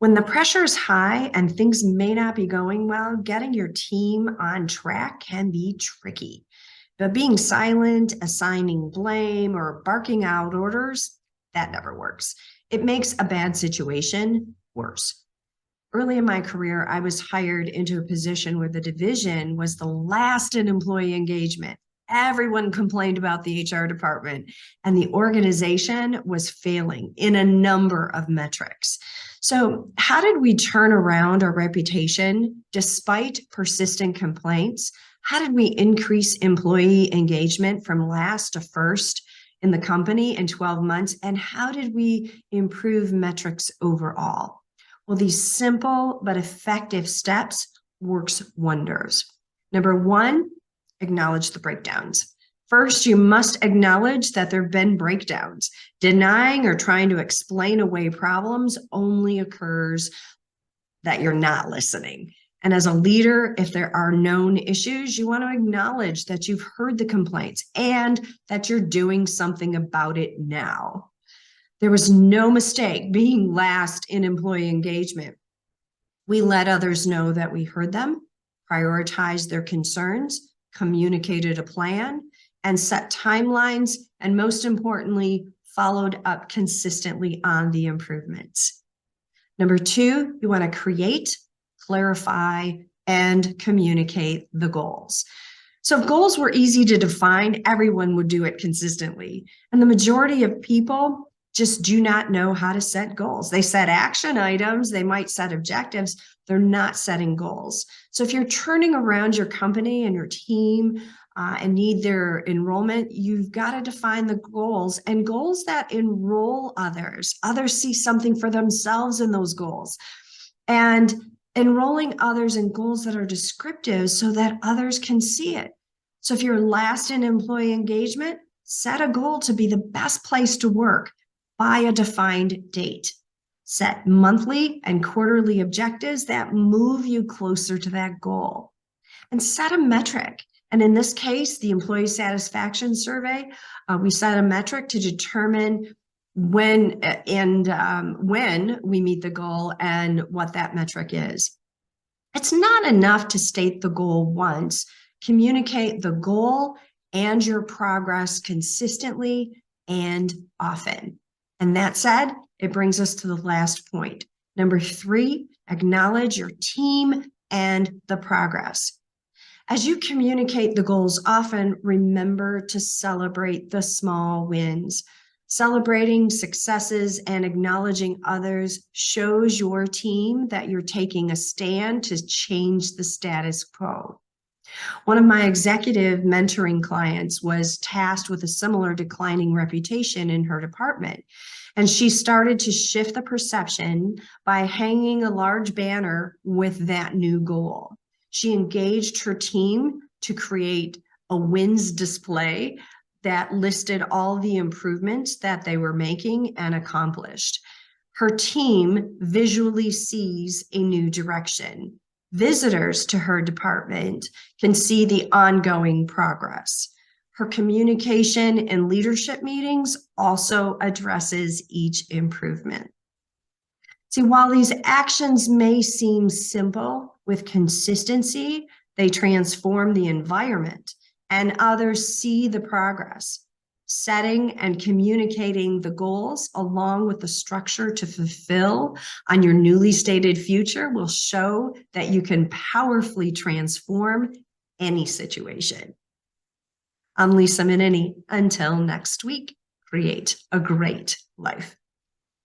When the pressure is high and things may not be going well, getting your team on track can be tricky. But being silent, assigning blame, or barking out orders, that never works. It makes a bad situation worse. Early in my career, I was hired into a position where the division was the last in employee engagement. Everyone complained about the HR department, and the organization was failing in a number of metrics. So, how did we turn around our reputation despite persistent complaints? How did we increase employee engagement from last to first in the company in 12 months? And how did we improve metrics overall? Well, these simple but effective steps works wonders. Number one, acknowledge the breakdowns. First, you must acknowledge that there have been breakdowns. Denying or trying to explain away problems only occurs that you're not listening. And as a leader, if there are known issues, you want to acknowledge that you've heard the complaints and that you're doing something about it now. There was no mistake being last in employee engagement. We let others know that we heard them, prioritized their concerns, communicated a plan, and set timelines, and most importantly, followed up consistently on the improvements. Number two, you want to create, clarify, and communicate the goals. So if goals were easy to define, everyone would do it consistently. And the majority of people just do not know how to set goals. They set action items, they might set objectives, they're not setting goals. So if you're turning around your company and your team and need their enrollment, you've got to define the goals and goals that enroll others. Others see something for themselves in those goals. And enrolling others in goals that are descriptive so that others can see it. So if you're last in employee engagement, set a goal to be the best place to work by a defined date. Set monthly and quarterly objectives that move you closer to that goal. And set a metric. And in this case, the employee satisfaction survey, we set a metric to determine when we meet the goal and what that metric is. It's not enough to state the goal once. Communicate the goal and your progress consistently and often. And that said, it brings us to the last point. Number three, acknowledge your team and the progress. As you communicate the goals often, remember to celebrate the small wins. Celebrating successes and acknowledging others shows your team that you're taking a stand to change the status quo. One of my executive mentoring clients was tasked with a similar declining reputation in her department. And she started to shift the perception by hanging a large banner with that new goal. She engaged her team to create a wins display that listed all the improvements that they were making and accomplished. Her team visually sees a new direction. Visitors to her department can see the ongoing progress. Her communication and leadership meetings also addresses each improvement. See, while these actions may seem simple, with consistency, they transform the environment and others see the progress. Setting and communicating the goals along with the structure to fulfill on your newly stated future will show that you can powerfully transform any situation. I'm Lisa Minnini. Until next week, create a great life.